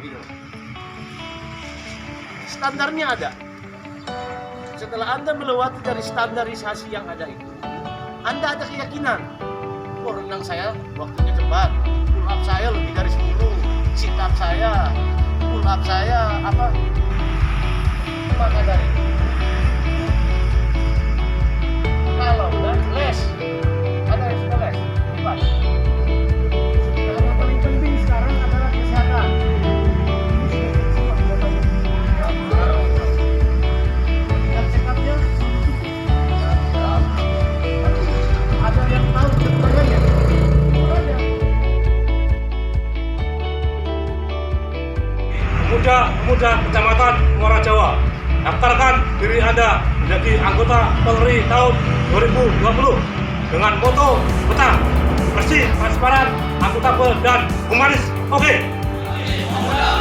Gitu. Standarnya ada. Setelah Anda melewati dari standarisasi yang ada itu, Anda ada keyakinan, oh renang saya waktunya cepat, pull up saya lebih dari 10, sit up saya, pull up saya maka dari itu, kalau dan les, ada yang sudah les, cepat. Yang paling penting sekarang adalah kesehatan. Pemuda Kecamatan Muara Jawa, daftarkan diri Anda menjadi anggota Polri tahun 2020 dengan moto betah, bersih, transparan, akuntabel, dan humanis. Oke.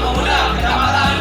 Pemuda Kecamatan